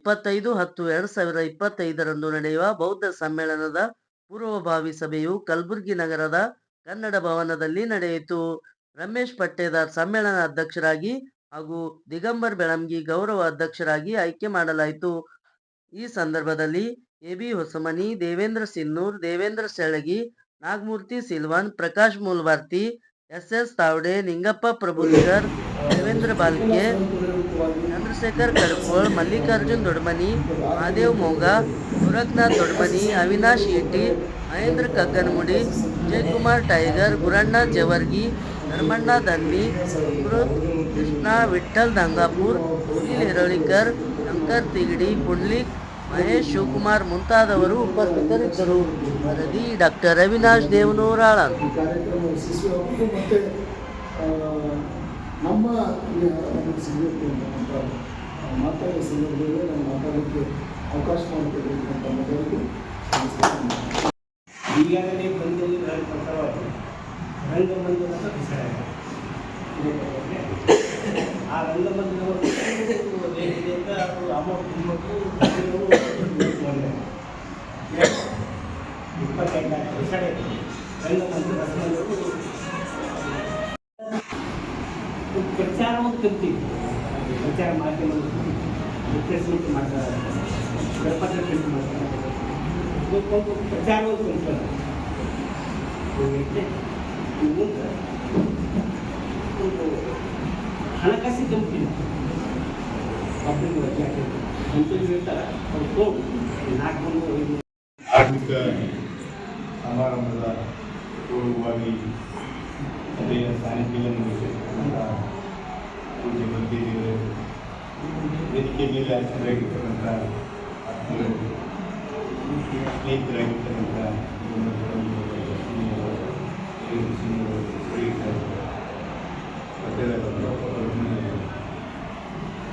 25/10/2025ರಂದು ನಡೆಯುವ ಬೌದ್ಧ ಸಮ್ಮೇಳನದ ಪೂರ್ವಭಾವಿ ಸಭೆಯು ಕಲಬುರಗಿ ನಗರದ ಕನ್ನಡ ಭವನದಲ್ಲಿ ನಡೆಯಿತು. ರಮೇಶ್ ಪಟ್ಟೇದಾರ್ ಸಮ್ಮೇಳನ ಅಧ್ಯಕ್ಷರಾಗಿ ಹಾಗೂ ದಿಗಂಬರ್ ಬೆಳಂಗಿ ಗೌರವ ಅಧ್ಯಕ್ಷರಾಗಿ ಆಯ್ಕೆ ಮಾಡಲಾಯಿತು. ಈ ಸಂದರ್ಭದಲ್ಲಿ ಎ.ಬಿ. ಹೊಸಮನಿ, ದೇವೇಂದ್ರ ಸಿನ್ನೂರ್, ದೇವೇಂದ್ರ ಸೆಳಗಿ, ನಾಗಮೂರ್ತಿ ಸಿಲ್ವನ್, ಪ್ರಕಾಶ್ ಮೂಲ್ವಾರ್ತಿ, ಎಸ್.ಎಸ್. ತಾವಡೆ, ನಿಂಗಪ್ಪ ಪ್ರಭುಲಿಗರ್, ದೇವೇಂದ್ರ ಬಾಲ್ಕೆ, ಚಂದ್ರಶೇಖರ್ ಕಡಕೋಳ್, ಮಲ್ಲಿಕಾರ್ಜುನ್ ದೊಡ್ಮನಿ, ಮಹಾದೇವ್ ಮೋಗ, ಗೋರಖನಾಥ್ ದೊಡ್ಮನಿ, ಅವಿನಾಶ್ ಈಟಿ, ಮಹೇಂದ್ರ ಕಗ್ಗನಮುಡಿ, ವಿಜಯಕುಮಾರ್ ಟೈಗರ್, ಗುರಣ್ಣ ಜೇವರ್ಗಿ, ಧರ್ಮಣ್ಣ ದನ್ನಿ, ಸುಮೃತ್ ಕೃಷ್ಣ, ವಿಠ್ಠಲ್ ದಂಗಾಪುರ್, ಸುನೀಲ್ ಹಿರೋಳಿಕರ್, ಶಂಕರ್ ತಿಗಡಿ, ಪುಂಡ್ಲಿಕ್, ಮಹೇಶ್ ಶಿವಕುಮಾರ್ ಮುಂತಾದವರು ಉಪಸ್ಥಿತರಿದ್ದರು. ವರದಿ ಡಾಕ್ಟರ್ ಅವಿನಾಶ್ ದೇವನೂರಾಳ. ನಮ್ಮ ಸಿಗಬೇಕು ಮಾತಾಡೋ ಸಂದರ್ಭದಲ್ಲಿ ನಾನು ಮಾತಾಡೋಕ್ಕೆ ಅವಕಾಶ ಮಾಡಿಕೊಡಬೇಕಂತ ಮೊದಲಿಗೆ ಈಗಾಗಲೇ ಬಂದಲ್ಲಿ ರಂಗಮಂದಿರ ಆ ರಂಗಮಂದಿರವನ್ನು ದೇಶದಿಂದ ಅದು ಅಮೌಂಟ್ ತುಂಬಕ್ಕೂ 28 ಹೆಸರೇ ರಂಗಮಂದಿರ ಪ್ರಚಾರವನ್ನು ಕಲ್ತೀವಿ. ಪ್ರಚಾರ ಮಾಧ್ಯಮಗಳು ರಿಪ್ರೆಸೆಂಟ್ ಮಾಡ್ತಾರೆ, ಕರಪತ್ರ ಪ್ರಿಂಟ್ ಮಾಡ್ತಾರೆ, ಪ್ರಚಾರವನ್ನು ಕಲ್ತಾರೆ. ಒಂದು ಹಣಕಾಸಿನ ಕಂಪನಿ ಒಬ್ಬರಿಗೆ ರಜೆ ಹಾಕಿರ್ತಾರೆ, ಕಂಪನಿ ಇರ್ತಾರೆ, ಅವ್ರು ತೋಡು 4 ಆರ್ಥಿಕ ಸಮಾರಂಭದ ಪೂರ್ವವಾಗಿ ಸಭೆಯ ಸಾನ್ನಿಧ್ಯವನ್ನು ಪೂಜೆ ಬಂದಿದ್ದೇವೆ. ವೇದಿಕೆ ಮೇಲೆ ಆಚರಣೆಯಾಗಿರ್ತಕ್ಕಂಥ ಸ್ನೇಹಿತರಾಗಿರ್ತಕ್ಕಂಥ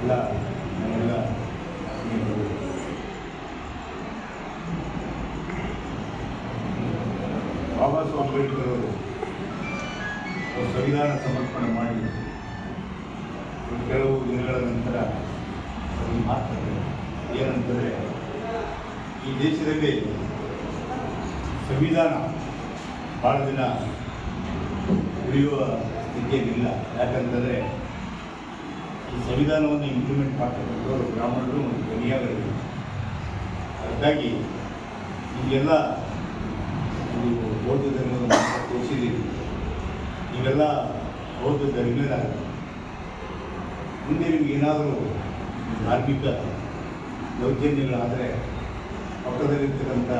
ಎಲ್ಲ ನಮ್ಮೆಲ್ಲ ಬಾಬಾ ಸಾಹೇಬ್ ಅಂಬೇಡ್ಕರ್ ಅವರು ಸಂವಿಧಾನ ಸಮರ್ಪಣೆ ಮಾಡಿ ಕೆಲವು ದಿನಗಳ ನಂತರ ಅವರು ಮಾತಾಡ್ತಾರೆ. ಏನಂತಂದರೆ, ಈ ದೇಶದಲ್ಲಿ ಸಂವಿಧಾನ ಭಾಳ ದಿನ ಉಳಿಯುವ ಸ್ಥಿತಿಯಲ್ಲಿಲ್ಲ. ಯಾಕಂತಂದರೆ ಈ ಸಂವಿಧಾನವನ್ನು ಇಂಪ್ಲಿಮೆಂಟ್ ಮಾಡ್ತಕ್ಕಂಥವ್ರು ಬ್ರಾಹ್ಮಣರು ಮತ್ತು ಬನಿಯಾಗರು. ಹಾಗಾಗಿ ಈಗೆಲ್ಲ ನೀವು ಬೌದ್ಧ ಧರ್ಮದ ತೋರಿಸಿದ್ದೀರಿ. ನೀವೆಲ್ಲ ಬೌದ್ಧ ಧರ್ಮೀಯರಾಗ ಮುಂದೆ ನಿಮ್ಗೆ ಏನಾದರೂ ಧಾರ್ಮಿಕ ದೌರ್ಜನ್ಯಗಳಾದರೆ ಪಕ್ಕದಲ್ಲಿರ್ತಕ್ಕಂಥ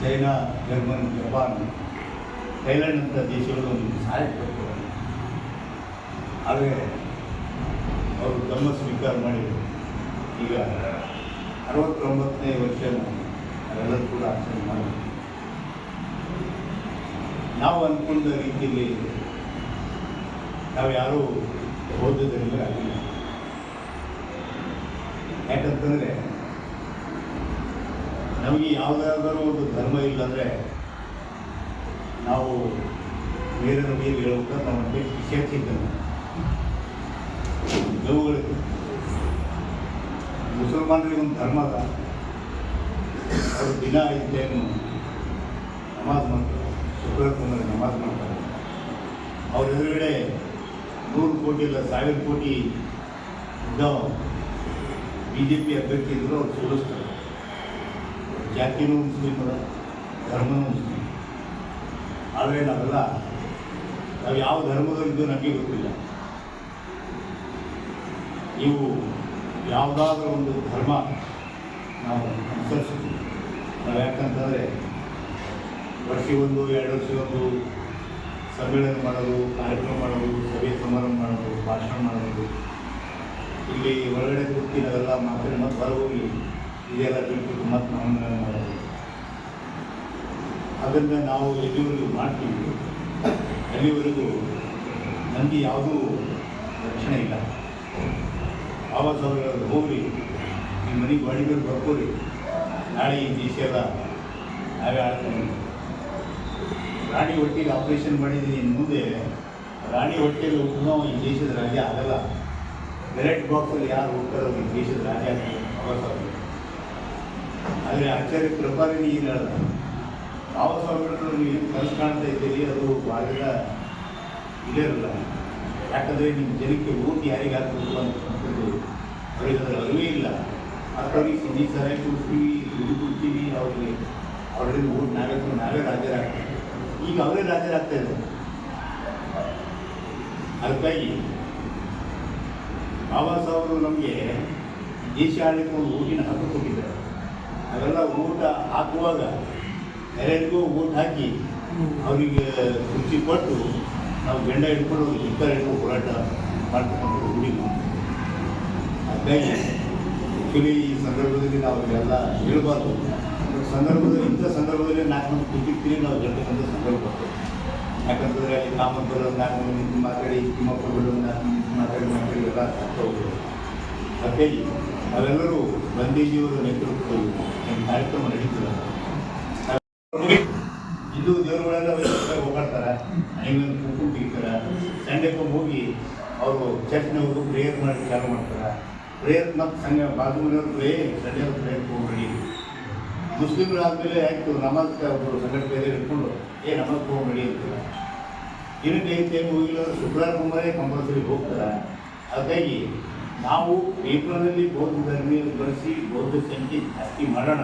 ಚೈನಾ, ಜರ್ಮನ್, ಜಪಾನ್, ಥೈಲ್ಯಾಂಡ್ ಅಂತ ದೇಶಗಳು ನಿಮಗೆ ಸಹಾಯ ಕೊಡ್ತಾರೆ. ಆದರೆ ಅವರು ಧರ್ಮ ಸ್ವೀಕಾರ ಮಾಡಿದರು. ಈಗ 69ನೇ ವರ್ಷ ನಾವೆಲ್ಲರೂ ಕೂಡ ಆಚರಣೆ ಮಾಡಿದ್ವಿ. ನಾವು ಅಂದ್ಕೊಂಡ ರೀತಿಯಲ್ಲಿ ನಾವು ಯಾರೂ ಬೌದ್ಧದಲ್ಲಿ ಆಗಿಲ್ಲ. ಯಾಕಂತಂದರೆ ನಮಗೆ ಯಾವುದಾದ್ರೂ ಒಂದು ಧರ್ಮ ಇಲ್ಲಾಂದರೆ ನಾವು ಬೇರೆ ನಮಗೆ ಹೇಳ್ಬೇಕು ನಾವು ನಿಷೇಧಿಸಿದ್ದೇವೆ. ಜವುಗಳಿಗೆ ಮುಸಲ್ಮಾನರಿಗೆ ಒಂದು ಧರ್ಮ ಅದ. ಅವರು ದಿನ 5 ಟೈಮು ನಮಾಜ್ ಮಾಡ್ತಾರೆ, ಶುಕ್ರವಾರ ನಮಾಜ್ ಮಾಡ್ತಾರೆ. ಅವ್ರ ಎದುರುಗಡೆ 100 ಕೋಟಿ ಇಲ್ಲ 1000 ಕೋಟಿ ಇದ್ದಾವ BJP ಅಭ್ಯರ್ಥಿ ಇದ್ದರೂ ಅವ್ರು ಸೋಲಿಸ್ತಾರೆ. ಜಾತಿನೂ ಮುಸ್ಲಿಮರ, ಧರ್ಮನೂ ಮುಸ್ಲಿಮ್. ಆದರೆ ನಾವು ಯಾವ ಧರ್ಮದಲ್ಲಿದ್ದು ನಮಗೆ ಗೊತ್ತಿಲ್ಲ. ನೀವು ಯಾವುದಾದ್ರೂ ಒಂದು ಧರ್ಮ ನಾವು ಅನುಸರಿಸ್ತೀವಿ. ನಾವು ಯಾಕಂತಂದರೆ ವರ್ಷಗೊಂದು 2 ವರ್ಷಗೊಂದು ಸಮ್ಮೇಳನ ಮಾಡೋದು, ಕಾರ್ಯಕ್ರಮ ಮಾಡೋದು, ಸಭೆ ಸಮಾರಂಭ ಮಾಡೋದು, ಭಾಷಣ ಮಾಡೋದು, ಇಲ್ಲಿ ಹೊರಗಡೆ ಕೂತಿ ನಾವೆಲ್ಲ ಮಾತಾಡಿ ಮತ್ತು ಹೊರಗೋಗಿ ಇದೆಲ್ಲ ಬಿಟ್ಟು ಮತ್ತು ನಾವು ಮಾಡೋದು. ಅದನ್ನು ನಾವು ಎಲ್ಲಿವರೆಗೂ ಮಾಡ್ತೀವಿ ಅಲ್ಲಿವರೆಗೂ ನಮಗೆ ಯಾವುದೂ ರಕ್ಷಣೆ ಇಲ್ಲ. ಬಾಬಾ ಸಾಹೇಬರು ಹೋಗ್ರಿ, ನಿಮ್ಮ ಮನೆಗೆ ಬಾಡಿಗೆ ಬರ್ಕೋರಿ, ನಾಳೆ ಈ ದೇಶ ಎಲ್ಲ ನಾವೇ ಆಡ್ತೇವೆ. ರಾಣಿ ಹೊಟ್ಟೆಗೆ ಆಪರೇಷನ್ ಮಾಡಿದ್ದೀನಿ, ಇನ್ನು ಮುಂದೆ ರಾಣಿ ಹೊಟ್ಟೆಗೆ ಹುಟ್ಟಿದವ ಈ ದೇಶದ ರಾಜ್ಯ ಆಗಲ್ಲ. ಬ್ಯಾಲೆಟ್ ಬಾಕ್ಸಲ್ಲಿ ಯಾರು ಹೋಗ್ತಾರೋ ಈ ದೇಶದ ರಾಜ್ಯ ಆಗ್ತದೆ. ಆದರೆ ಆಚಾರ್ಯ ಕೃಪಾರಿ ಏನು ಹೇಳ್ದ, ಯಾವ ಸ್ವಾಮಿಗಳನ್ನು ನೀವು ಏನು ಕನಸು ಕಾಣ್ತಾ ಇದ್ದೀರಿ ಅದು ಭಾಳ ಇದೇ ಇರಲ್ಲ. ಯಾಕಂದರೆ ನಿಮ್ಮ ಜನಕ್ಕೆ ಓಟ್ ಯಾರಿಗೆ ಹಾಕಬೇಕು ಅಂತಕ್ಕಂಥದ್ದು ಅವರಿಗೆ ಅದರ ಅರಿವೇ ಇಲ್ಲ. ಅಂಥವ್ರಿಗೆ ಸಿಂಧಿ ಸರಾಯಿ ಕೊಡ್ತೀವಿ, ದುಡ್ಡು ಕೊಡ್ತೀವಿ, ಅವರಿಂದ ಓಟ್ ನಾವೇ ರಾಜ್ಯರಾಗ್ತೀವಿ. ಈಗ ಅವರೇ ರಾಜ್ಯರಾಗ್ತಾ ಇದ್ದಾರೆ. ಅದಕ್ಕಾಗಿ ಬಾಬಾ ಸಾಹೇಬರು ನಮಗೆ ದೇಶ ಆಡಳಿತ ಒಂದು ಓಟಿನ ಹಕ್ಕು ಕೊಟ್ಟಿದ್ದಾರೆ. ಅವೆಲ್ಲ ಓಟ್ ಹಾಕುವಾಗ ಎಲ್ಲರಿಗೂ ಓಟ್ ಹಾಕಿ ಅವರಿಗೆ ಕುರ್ಚಿ ಕೊಟ್ಟು ನಾವು ಗಂಡ ಹಿಡ್ಕೊಂಡು ಚಿಕ್ಕ ಹಿಡ್ಕೊಂಡು ಹೋರಾಟ ಮಾಡ್ತಕ್ಕಂಥದ್ದು ರೂಢಿ. ಹಾಗಾಗಿ ಆ್ಯಕ್ಚುಲಿ ಈ ಸಂದರ್ಭದಲ್ಲಿ ನಾವು ಎಲ್ಲ ಹೇಳ್ಬಾರ್ದು. ಸಂದರ್ಭದಲ್ಲಿ ಇಂಥ ಸಂದರ್ಭದಲ್ಲಿ 4 ಮಂದಿ ಕೂತಿರ್ತೀರಿ ನಾವು ಹೇಳ್ತಕ್ಕಂಥ ಸಂದರ್ಭ ಬರ್ತದೆ. ಯಾಕಂತಂದರೆ ಅಲ್ಲಿ ಕಾಮಂತರು 4 ಮಂದಿ ನಿಂತು ಮಾತಾಡಿ, ತಿಮ್ಮಪ್ಪಗಳು 4 ಮಂದಿ ಮಾತಾಡಿ ಎಲ್ಲ ಹೋಗ್ಬೋದು. ಹಾಗಾಗಿ ನಾವೆಲ್ಲರೂ ಗಾಂಧೀಜಿಯವರ ನೇತೃತ್ವದಲ್ಲಿ ಒಂದು ಕಾರ್ಯಕ್ರಮ ನಡೀತದೆ. ಹಿಂದೂ ದೇವರುಗಳೆಲ್ಲ ಹೋಗಾಡ್ತಾರೆ, ಐವತ್ತು ಕುಂಕುಮ ತೆಗಿತಾರೆ. ಸಂಡೆಗೆ ಹೋಗಿ ಅವರು ಚರ್ಚ್ನವರು ಪ್ರೇಯರ್ ಮಾಡಿ ಚಾಲು ಮಾಡ್ತಾರೆ. ಪ್ರೇಯರ್ ನಮ್ಮ ಸಂಘ ಬಾಜು ಮನೆಯವ್ರು ಸಂಡೆ ಪ್ರೇಯರ್ಗೆ ಹೋಗ್ಬೇಡಿ. ಮುಸ್ಲಿಮ್ರಾದ್ಮೇಲೆ ಆಯಿತು ನಮಾಜ್ ಒಬ್ಬರು ಸಂಘಟನೆ ಹಿಡ್ಕೊಂಡು ನಮಾಜ್ ಹೋಗ್ಬೇಡಿ ಅಂತಾರೆ. ದಿನಕ್ಕೆ 5 ಟೈಮ್ ಹೋಗಿಲ್ಲ, ಶುಕ್ರವಾರ ಕುಂಬಾರೇ ಕಂಪಲ್ಸರಿ ಹೋಗ್ತಾರೆ. ಹಾಗಾಗಿ ನಾವು ಏಪ್ರಿಲ್ನಲ್ಲಿ ಬೌದ್ಧ ಧರ್ಮೀಯ ಬಳಸಿ ಬೌದ್ಧ ಸಂಖ್ಯೆ ಜಾಸ್ತಿ ಮಾಡೋಣ,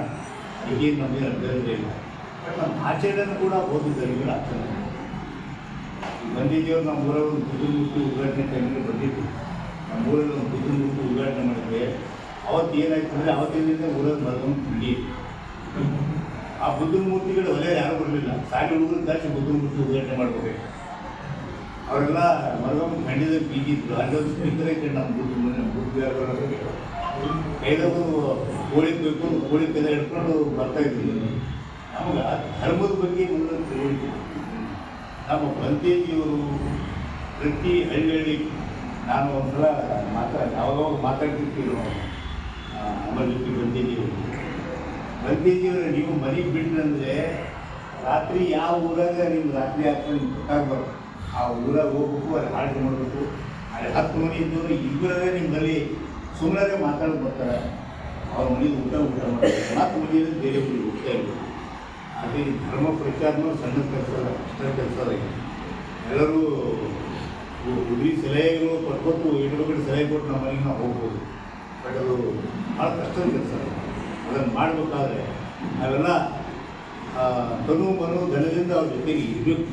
ಅದಕ್ಕೇನು ನಮಗೆ ಅಭ್ಯರ್ಥಿ ಇಲ್ಲ. ಬಟ್ ನಮ್ಮ ಆಚರಣೆನೂ ಕೂಡ ಬೌದ್ಧ ಧರ್ಮಿಗಳು ಆಗ್ತದೆ. ಗಾಂಧೀಜಿಯವರು ನಮ್ಮ ಊರಲ್ಲಿ ಒಂದು ಬುದ್ಧ ಮೂರ್ತಿ ಉದ್ಘಾಟನೆ ಟೈಮಲ್ಲಿ ಬಂದಿತ್ತು. ನಮ್ಮ ಊರಲ್ಲಿ ಒಂದು ಬುದ್ಧ ಮೂರ್ತಿ ಉದ್ಘಾಟನೆ ಮಾಡಿದ್ದೆ. ಅವತ್ತು ಏನಾಯ್ತು ಅಂದರೆ ಅವತ್ತಿನಿಂದ ಊರಲ್ಲಿ ಮರಗೊಂಡು ತಿಂಡಿ. ಆ ಬುದ್ಧನ ಮೂರ್ತಿಗಳು ಒಲೆ ಯಾರೂ ಬರಲಿಲ್ಲ. ಸಾಲಿ ಹುಡುಗರು ಜಾಸ್ತಿ ಬುದ್ಧನ ಮೂರ್ತಿ ಉದ್ಘಾಟನೆ ಮಾಡ್ಕೋಬೇಕು. ಅವರೆಲ್ಲ ಮರಗೊಂಡು ಖಂಡಿತವಾಗಿ ಬೀಗಿದ್ರು. ಅಲ್ಲೊಂದು ಸ್ಪೀಕರ್ ಐತೆ ನಮ್ಮ ಬುದ್ಧ ಕೈದವರು ಕೋಳಿ ಕೊಯ್ಕೊಂಡು ಕೋಳಿ ಕೈದ ಹಿಡ್ಕೊಂಡು ಬರ್ತಾಯಿದ್ರು. ನಮಗೆ ಧರ್ಮದ ಬಗ್ಗೆ ಮುಂದೆ ತಿಳುವಳಿಕೆ. ನಮ್ಮ ಬಂತೇಜಿಯವರು ಪ್ರತಿ ಹಳ್ಳಿ ನಾನು ಒಂದ್ಸಲ ಯಾವಾಗ ಮಾತಾಡ್ತಿರ್ತೀವಿ ಅಮರ್ಜಿ ಬಂತೇಜಿಯವರು ನೀವು ಮನೆಗೆ ಬಿಟ್ಟಂದರೆ ರಾತ್ರಿ ಯಾವ ಊರಾಗ ನಿಮ್ಮ ರಾತ್ರಿ ಹಾಕೊಂಡು ಗೊತ್ತಾಗ್ಬಾರ್ದು. ಆ ಊರಾಗ ಹೋಗ್ಬೇಕು, ಅಲ್ಲಿ ಹಾಡು ಮಾಡಬೇಕು. ಅಲ್ಲಿ 10 ಮನೆ ಇದ್ದವರು ಇಬ್ಬರೇ ನಿಮ್ಮಲ್ಲಿ ಸುಮ್ಮನೆ ಮಾತಾಡೋದು ಬರ್ತಾರೆ. ಅವ್ರ ಮನೆಗೆ ಊಟ ಮಾಡ್ತಾರೆ. 4 ಮನೆಯಲ್ಲಿ ಬೇರೆ ಊರಿಗೆ ಹೋಗ್ತಾ ಇರ್ಬೋದು. ಅದೇ ಧರ್ಮ ಪ್ರಚಾರನೂ ಸಣ್ಣ ಕೆಲಸ ಅಲ್ಲ, ಕಷ್ಟ ಕೆಲಸ ಅದ. ಎಲ್ಲರೂ ಹುಡುಗಿ ಸಲಹೆಗಳು ಕೊಟ್ಕೊಟ್ಟು ಹೆಣ್ಣುಮಕ್ಕಳು ಸಲಹೆ ಕೊಟ್ಟು ನಮ್ಮ ಮನೆಗೆ ನಾವು ಹೋಗ್ಬೋದು. ಬಟ್ ಅದು ಭಾಳ ಕಷ್ಟದ ಕೆಲಸ. ಅದನ್ನು ಮಾಡಬೇಕಾದ್ರೆ ನಾವೆಲ್ಲ ತನು ಮನು ಧನದಿಂದ ಅವ್ರ ಜೊತೆಗೆ ಇರಬೇಕು.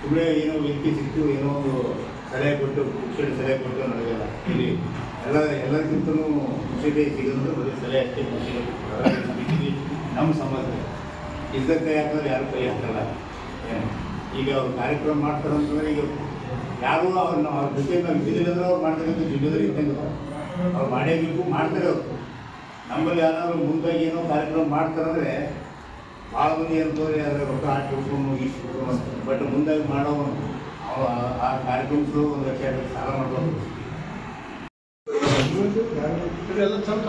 ಸುಮ್ಮನೆ ಏನೋ ವ್ಯಕ್ತಿ ಸಿಕ್ತು, ಏನೋ ಒಂದು ಸಲಹೆ ಕೊಟ್ಟು ಶಿಕ್ಷಣ ಸಲಹೆ ಕೊಟ್ಟು ನಡೆಯಲ್ಲ. ಇಲ್ಲಿ ಎಲ್ಲರಿಗಿಂತಲೂ ಶಿಕ್ಷೆ ಸಿಗೋದು ಬರೀ ಸಲಹೆ ಅಷ್ಟೇ. ಶಿಕ್ಷಣ ನಮ್ಮ ಸಮಾಜ ಇದ್ದಕ್ಕೆ ಯಾಕಂದ್ರೆ ಯಾರು ಕೈ ಹಾಕಲ್ಲ. ಈಗ ಅವ್ರು ಕಾರ್ಯಕ್ರಮ ಮಾಡ್ತಾರೆ ಅಂತಂದರೆ ಈಗ ಯಾರೂ ಅವ್ರ ಜೊತೆ ನಾವು ಇದ್ದಿಲ್ಲಂದ್ರೆ ಅವ್ರು ಮಾಡ್ತಕ್ಕಂಥ ಜಿಲ್ಲೆದಲ್ಲಿ ಇದ್ದಂಗೆ ಅವ್ರು ಮಾಡೇಬೇಕು, ಮಾಡ್ತಾರೆ ಅವರು. ನಮ್ಮಲ್ಲಿ ಯಾರಾದ್ರು ಮುಂದಾಗಿ ಏನೋ ಕಾರ್ಯಕ್ರಮ ಮಾಡ್ತಾರಂದರೆ ಭಾಳ ಮಂದಿ ಅನ್ಕೋರಿ ಆದರೆ ರೊಕ್ಕ ಹಾಕಬೇಕು ಮುಗಿಸ್ಬೇಕು ಅಂತ. ಬಟ್ ಮುಂದಾಗಿ ಮಾಡೋವನು ಆ ಕಾರ್ಯಕ್ರಮಗಳು 1 ಲಕ್ಷ ಸಾಲ ಮಾಡಬೇಕು. ಎಲ್ಲ ಸ್ವಲ್ಪ